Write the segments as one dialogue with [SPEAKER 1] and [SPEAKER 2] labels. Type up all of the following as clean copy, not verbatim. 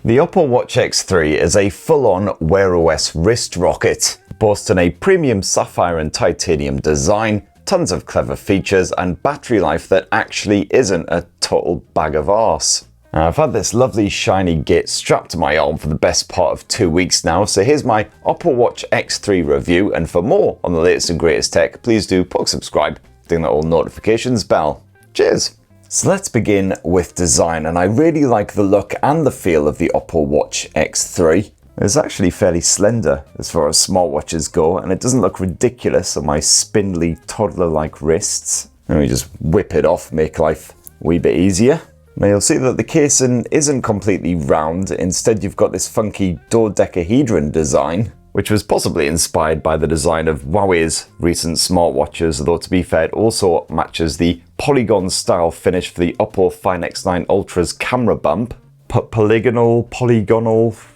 [SPEAKER 1] The OPPO Watch X3 is a full-on WearOS wrist rocket, boasting a premium sapphire and titanium design, tons of clever features, and battery life that actually isn't a total bag of arse. Now, I've had this lovely shiny git strapped to my arm for the best part of 2 weeks now, so here's my OPPO Watch X3 review, and for more on the latest and greatest tech, please do poke subscribe, ding that old notifications bell. Cheers! So let's begin with design, and I really like the look and the feel of the OPPO Watch X3. It's actually fairly slender as far as smartwatches go, and it doesn't look ridiculous on my spindly toddler-like wrists. Let me just whip it off, make life a wee bit easier. Now you'll see that the casing isn't completely round, instead you've got this funky dodecahedron design, which was possibly inspired by the design of Huawei's recent smartwatches, although to be fair it also matches the polygon style finish for the OPPO Find X9 Ultra's camera bump. Polygonal,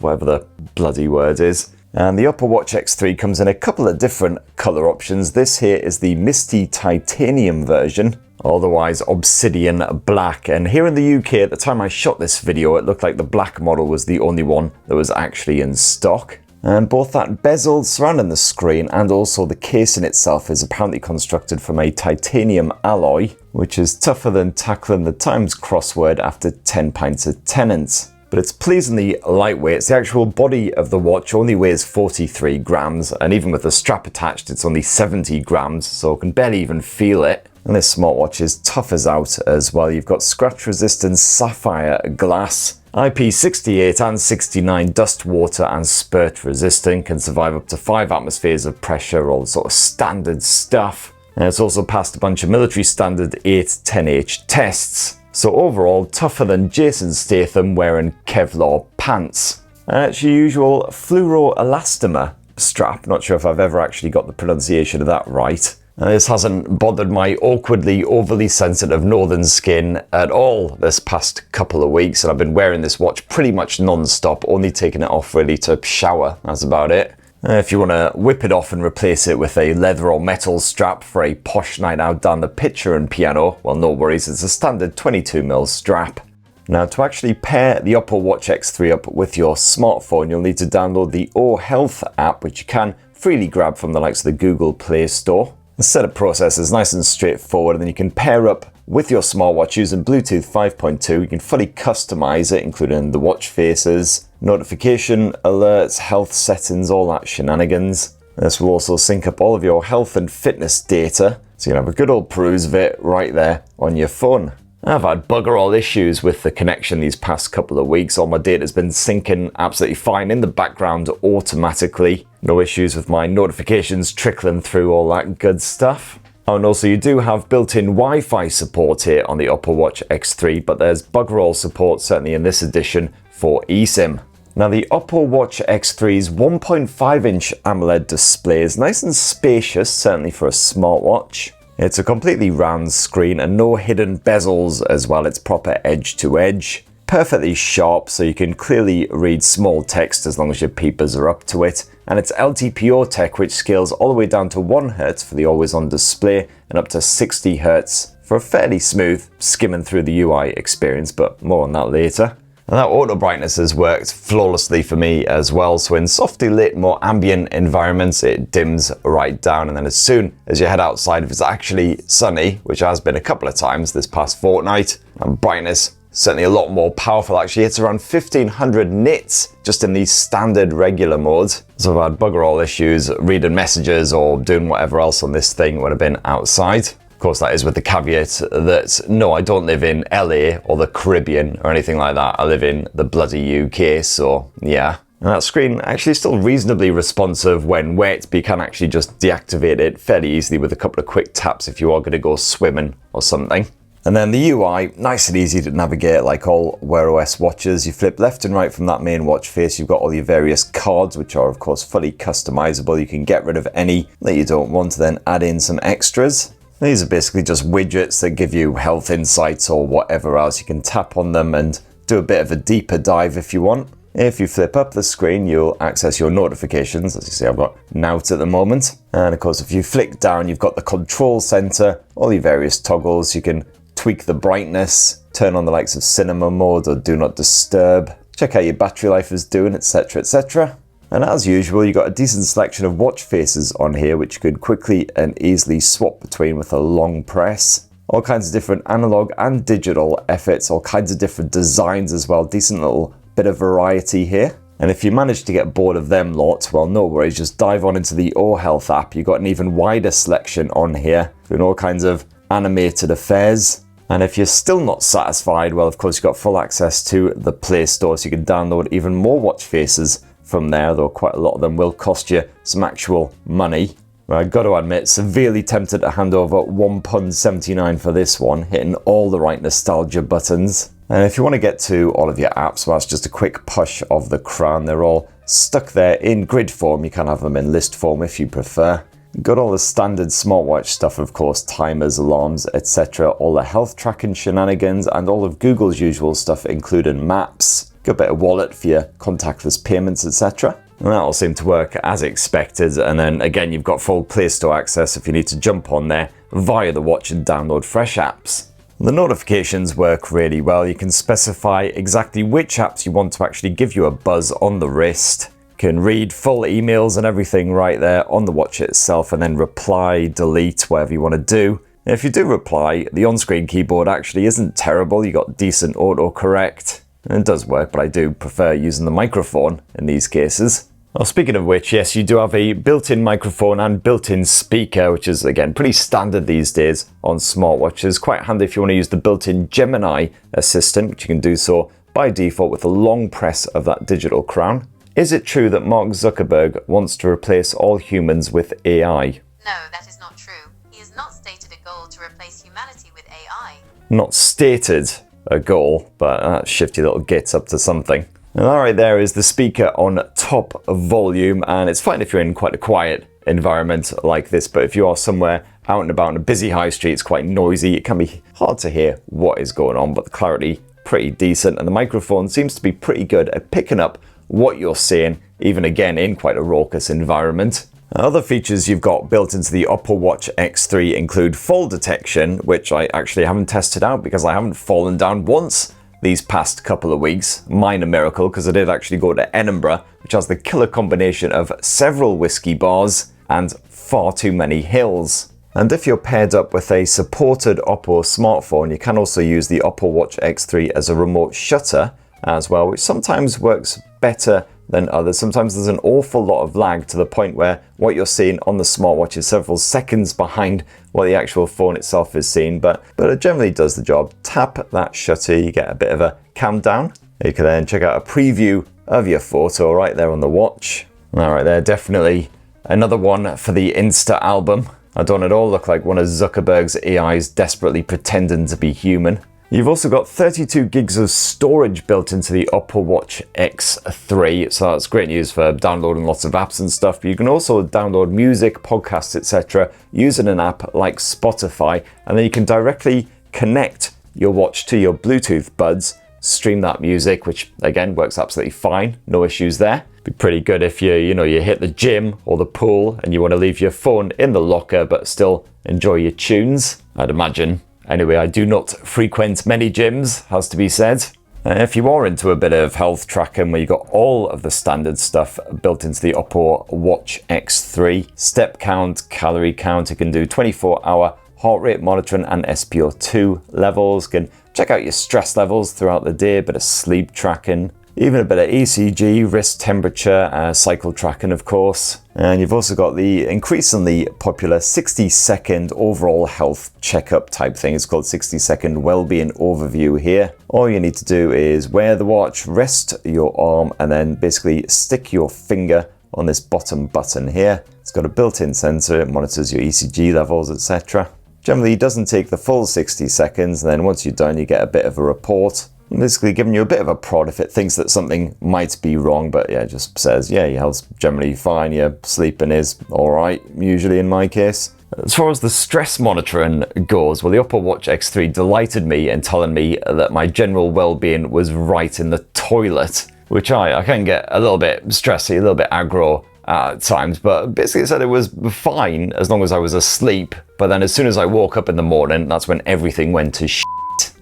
[SPEAKER 1] whatever the bloody word is. And the OPPO Watch X3 comes in a couple of different colour options. This here is the Misty Titanium version, otherwise Obsidian Black. And here in the UK, at the time I shot this video, it looked like the black model was the only one that was actually in stock. And both that bezel surrounding the screen and also the casing itself is apparently constructed from a titanium alloy, which is tougher than tackling the Times crossword after 10 pints of Tennent's. But it's pleasingly lightweight. The actual body of the watch only weighs 43 grams, and even with the strap attached, it's only 70 grams, so I can barely even feel it. And this smartwatch is tough as out as well. You've got scratch-resistant sapphire glass, IP68 and 69 dust, water and spirt resistant, can survive up to 5 atmospheres of pressure, all the sort of standard stuff. And it's also passed a bunch of military standard 810H tests. So overall, tougher than Jason Statham wearing Kevlar pants. And it's your usual fluoroelastomer strap. Not sure if I've ever actually got the pronunciation of that right. This hasn't bothered my awkwardly overly sensitive northern skin at all this past couple of weeks, and I've been wearing this watch pretty much non-stop, only taking it off really to shower, that's about it. If you want to whip it off and replace it with a leather or metal strap for a posh night out down the pitcher and piano, well, no worries, it's a standard 22mm strap. Now, to actually pair the OPPO Watch X3 up with your smartphone, you'll need to download the OHealth app, which you can freely grab from the likes of the Google Play Store. The setup process is nice and straightforward, and then you can pair up with your smartwatch using Bluetooth 5.2. You can fully customize it, including the watch faces, notification, alerts, health settings, all that shenanigans. This will also sync up all of your health and fitness data, so you can have a good old peruse of it right there on your phone. I've had bugger all issues with the connection these past couple of weeks. All my data's been syncing absolutely fine in the background automatically. No issues with my notifications trickling through, all that good stuff. Oh, and also you do have built-in Wi-Fi support here on the OPPO Watch X3, but there's bugger all support certainly in this edition for eSIM. Now the OPPO Watch X3's 1.5-inch AMOLED display is nice and spacious, certainly for a smartwatch. It's a completely round screen and no hidden bezels as well, it's proper edge to edge. Perfectly sharp, so you can clearly read small text as long as your peepers are up to it. And it's LTPO tech, which scales all the way down to 1 Hz for the always on display and up to 60 Hz for a fairly smooth skimming through the UI experience, but more on that later. And that auto brightness has worked flawlessly for me as well, so in softly lit, more ambient environments it dims right down, and then as soon as you head outside, if it's actually sunny, which has been a couple of times this past fortnight, and brightness certainly a lot more powerful. Actually it's around 1500 nits just in the standard regular modes. So I've had bugger all issues reading messages or doing whatever else on this thing when I've been outside. Of course, that is with the caveat that no, I don't live in LA or the Caribbean or anything like that. I live in the bloody UK, so yeah. And that screen actually is still reasonably responsive when wet, but you can actually just deactivate it fairly easily with a couple of quick taps if you are going to go swimming or something. And then the UI, nice and easy to navigate like all WearOS watches. You flip left and right from that main watch face. You've got all your various cards, which are of course fully customizable. You can get rid of any that you don't want, then add in some extras. These are basically just widgets that give you health insights or whatever else. You can tap on them and do a bit of a deeper dive if you want. If you flip up the screen, you'll access your notifications. As you see, I've got Nout at the moment. And of course, if you flick down, you've got the control center, all your various toggles. You can tweak the brightness, turn on the likes of cinema mode or do not disturb, check how your battery life is doing, etc, etc. And as usual, you've got a decent selection of watch faces on here, which you could quickly and easily swap between with a long press. All kinds of different analog and digital efforts, all kinds of different designs as well. Decent little bit of variety here. And if you manage to get bored of them lot, well, no worries, just dive on into the OHealth app. You've got an even wider selection on here, doing all kinds of animated affairs. And if you're still not satisfied, well, of course, you've got full access to the Play Store, so you can download even more watch faces from there, though quite a lot of them will cost you some actual money. I've got to admit, severely tempted to hand over £1.79 for this one, hitting all the right nostalgia buttons. And if you want to get to all of your apps, well, that's just a quick push of the crown. They're all stuck there in grid form. You can have them in list form if you prefer. Got all the standard smartwatch stuff, of course, timers, alarms, etc. All the health tracking shenanigans and all of Google's usual stuff, including maps. Got a bit of wallet for your contactless payments, etc. And that all seemed to work as expected. And then again, you've got full Play Store access if you need to jump on there via the watch and download fresh apps. The notifications work really well. You can specify exactly which apps you want to actually give you a buzz on the wrist. You can read full emails and everything right there on the watch itself, and then reply, delete, whatever you want to do. And if you do reply, the on-screen keyboard actually isn't terrible. You got decent autocorrect. And it does work, but I do prefer using the microphone in these cases. Well, speaking of which, yes, you do have a built-in microphone and built-in speaker, which is, again, pretty standard these days on smartwatches. Quite handy if you want to use the built-in Gemini assistant, which you can do so by default with a long press of that digital crown. Is it true that Mark Zuckerberg wants to replace all humans with AI?
[SPEAKER 2] No, that is not true. He has not stated a goal to replace humanity with AI.
[SPEAKER 1] Not stated a goal, but that shifty little gets up to something. And all right, there is the speaker on top volume, and it's fine if you're in quite a quiet environment like this, but if you are somewhere out and about on a busy high street, it's quite noisy, it can be hard to hear what is going on, but the clarity pretty decent, and the microphone seems to be pretty good at picking up what you're saying, even again in quite a raucous environment. Other features you've got built into the OPPO Watch X3 include fall detection, which I actually haven't tested out because I haven't fallen down once these past couple of weeks. Minor miracle, because I did actually go to Edinburgh, which has the killer combination of several whiskey bars and far too many hills. And if you're paired up with a supported OPPO smartphone, you can also use the OPPO Watch X3 as a remote shutter as well, which sometimes works better than others. Sometimes there's an awful lot of lag to the point where what you're seeing on the smartwatch is several seconds behind what the actual phone itself is seeing, but it generally does the job. Tap that shutter, you get a bit of a countdown. You can then check out a preview of your photo right there on the watch. All right, there, definitely another one for the Insta album. I don't at all look like one of Zuckerberg's AIs desperately pretending to be human. You've also got 32 gigs of storage built into the OPPO Watch X3, so that's great news for downloading lots of apps and stuff, but you can also download music, podcasts, etc. using an app like Spotify, and then you can directly connect your watch to your Bluetooth buds, stream that music, which again works absolutely fine, no issues there. Be pretty good if you hit the gym or the pool and you want to leave your phone in the locker but still enjoy your tunes, I'd imagine. Anyway, I do not frequent many gyms, has to be said. If you are into a bit of health tracking where you got all of the standard stuff built into the OPPO Watch X3, step count, calorie count, you can do 24-hour heart rate monitoring and SpO2 levels, you can check out your stress levels throughout the day, a bit of sleep tracking, even a bit of ECG, wrist temperature, cycle tracking, of course. And you've also got the increasingly popular 60-second overall health checkup type thing. It's called 60-second wellbeing overview here. All you need to do is wear the watch, rest your arm, and then basically stick your finger on this bottom button here. It's got a built-in sensor, it monitors your ECG levels, etc. Generally, it doesn't take the full 60 seconds, and then once you're done, you get a bit of a report. Basically giving you a bit of a prod if it thinks that something might be wrong, but yeah, it just says, yeah, your health's generally fine, your sleeping is alright, usually in my case. As far as the stress monitoring goes, well, the OPPO Watch X3 delighted me in telling me that my general well-being was right in the toilet, which I can get a little bit stressy, a little bit aggro at times, but basically it said it was fine as long as I was asleep, but then as soon as I woke up in the morning, that's when everything went to shit.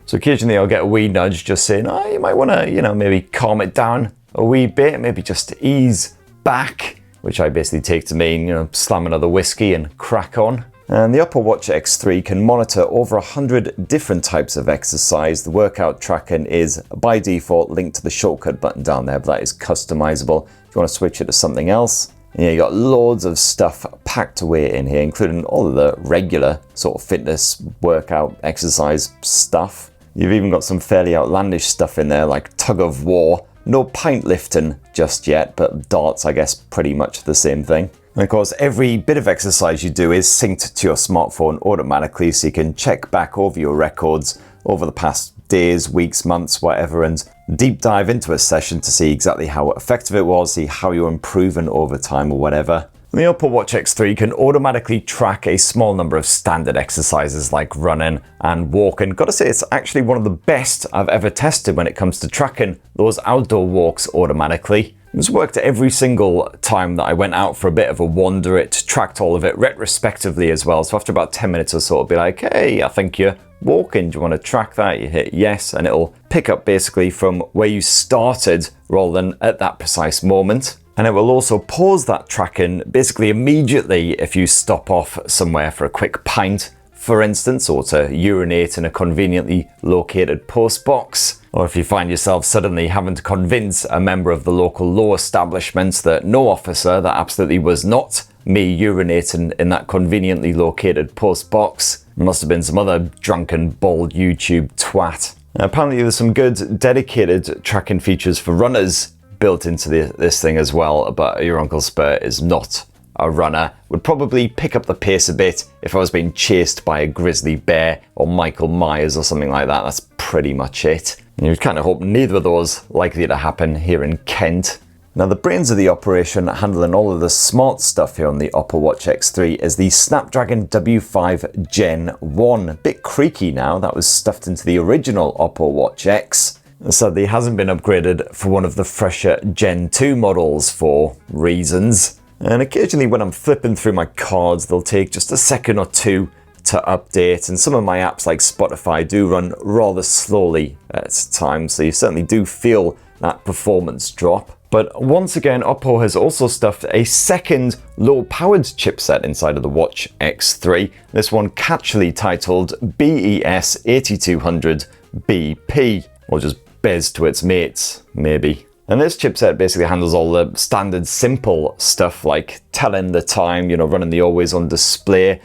[SPEAKER 1] So occasionally I'll get a wee nudge just saying, oh, you might want to, maybe calm it down a wee bit, maybe just ease back, which I basically take to mean, slam another whiskey and crack on. And the OPPO Watch X3 can monitor over 100 different types of exercise. The workout tracking is by default linked to the shortcut button down there, but that is customizable if you want to switch it to something else. And you got loads of stuff packed away in here, including all of the regular sort of fitness, workout, exercise stuff. You've even got some fairly outlandish stuff in there like tug of war. No pint lifting just yet, but darts, I guess, pretty much the same thing. And of course, every bit of exercise you do is synced to your smartphone automatically, so you can check back over your records over the past days, weeks, months, whatever, and deep dive into a session to see exactly how effective it was, see how you're improving over time or whatever. The OPPO Watch X3 can automatically track a small number of standard exercises like running and walking. Gotta say, it's actually one of the best I've ever tested when it comes to tracking those outdoor walks automatically. It's worked every single time that I went out for a bit of a wander. It tracked all of it retrospectively as well. So after about 10 minutes or so, it'll be like, hey, I think you're walking. Do you want to track that? You hit yes, and it'll pick up basically from where you started rather than at that precise moment. And it will also pause that tracking basically immediately if you stop off somewhere for a quick pint, for instance, or to urinate in a conveniently located post box. Or if you find yourself suddenly having to convince a member of the local law establishment that no officer, that absolutely was not me urinating in that conveniently located post box. It must have been some other drunken, bald YouTube twat. Now, apparently there's some good dedicated tracking features for runners built into this thing as well, but your Uncle Spur is not a runner. Would probably pick up the pace a bit if I was being chased by a grizzly bear or Michael Myers or something like that. That's pretty much it. And you'd kind of hope neither of those likely to happen here in Kent. Now, the brains of the operation handling all of the smart stuff here on the OPPO Watch X3 is the Snapdragon W5 Gen 1. A bit creaky now. That was stuffed into the original OPPO Watch X. Sadly, it hasn't been upgraded for one of the fresher Gen 2 models for reasons. And occasionally when I'm flipping through my cards, they'll take just a second or two to update. And some of my apps like Spotify do run rather slowly at times, so you certainly do feel that performance drop. But once again, OPPO has also stuffed a second low-powered chipset inside of the Watch X3. This one catchily titled BES 8200 BP, or just Bez to its mates, maybe. And this chipset basically handles all the standard simple stuff like telling the time, running the always on display,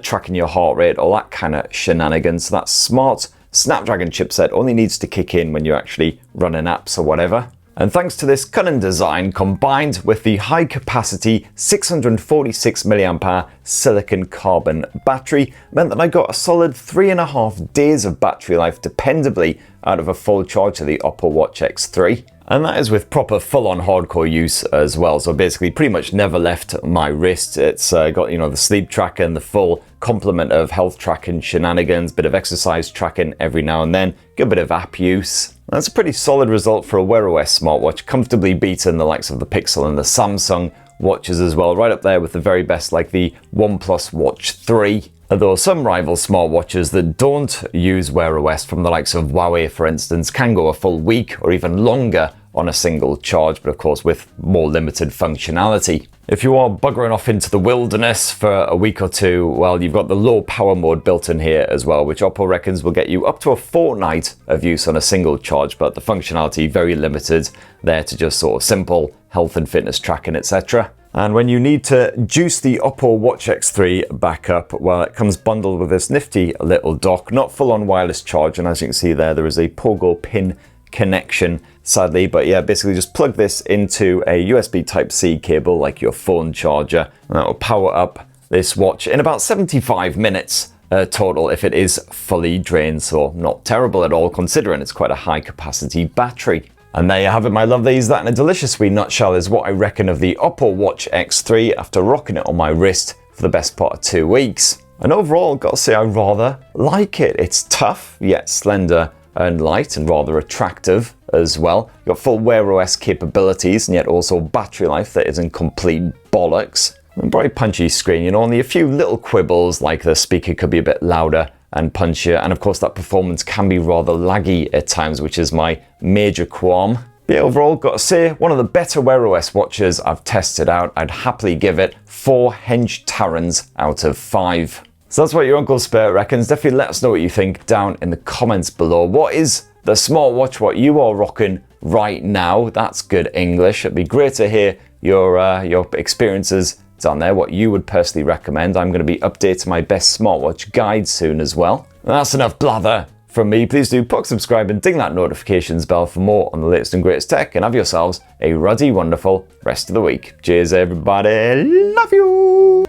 [SPEAKER 1] tracking your heart rate, all that kind of shenanigans. So that smart Snapdragon chipset only needs to kick in when you're actually running apps or whatever. And thanks to this cunning design, combined with the high-capacity 646 mAh silicon carbon battery, meant that I got a solid 3.5 days of battery life dependably out of a full charge of the OPPO Watch X3. And that is with proper full-on hardcore use as well. So basically pretty much never left my wrist. It's got, the sleep tracker and the full complement of health tracking shenanigans, bit of exercise tracking every now and then, good bit of app use. That's a pretty solid result for a WearOS smartwatch, comfortably beating the likes of the Pixel and the Samsung watches as well, right up there with the very best like the OnePlus Watch 3. Although some rival smartwatches that don't use WearOS, from the likes of Huawei for instance, can go a full week or even longer on a single charge, but of course with more limited functionality. If you are buggering off into the wilderness for a week or two, well, you've got the low power mode built in here as well, which OPPO reckons will get you up to a fortnight of use on a single charge, but the functionality very limited there to just sort of simple health and fitness tracking, etc. And when you need to juice the OPPO Watch X3 back up, well, it comes bundled with this nifty little dock, not full-on wireless charge, and as you can see there is a pogo pin connection, sadly, but yeah, basically just plug this into a USB Type-C cable like your phone charger, and that will power up this watch in about 75 minutes total if it is fully drained, so not terrible at all considering it's quite a high capacity battery. And there you have it, my lovelies. That in a delicious wee nutshell is what I reckon of the OPPO Watch X3 after rocking it on my wrist for the best part of 2 weeks. And overall, I've got to say I rather like it. It's tough, yet slender and light and rather attractive as well. You've got full WearOS capabilities and yet also battery life that isn't complete bollocks. And very punchy screen, only a few little quibbles like the speaker could be a bit louder and punchier, and of course that performance can be rather laggy at times, which is my major qualm. But yeah, overall, got to say, one of the better Wear OS watches I've tested out. I'd happily give it 4 hench Tarans out of 5. So that's what your Uncle Spare reckons. Definitely let us know what you think down in the comments below. What is the smartwatch what you are rocking right now? That's good English. It'd be great to hear your experiences down there, what you would personally recommend. I'm going to be updating my best smartwatch guide soon as well. And that's enough blather from me. Please do subscribe and ding that notifications bell for more on the latest and greatest tech, and have yourselves a ruddy, wonderful rest of the week. Cheers, everybody. Love you.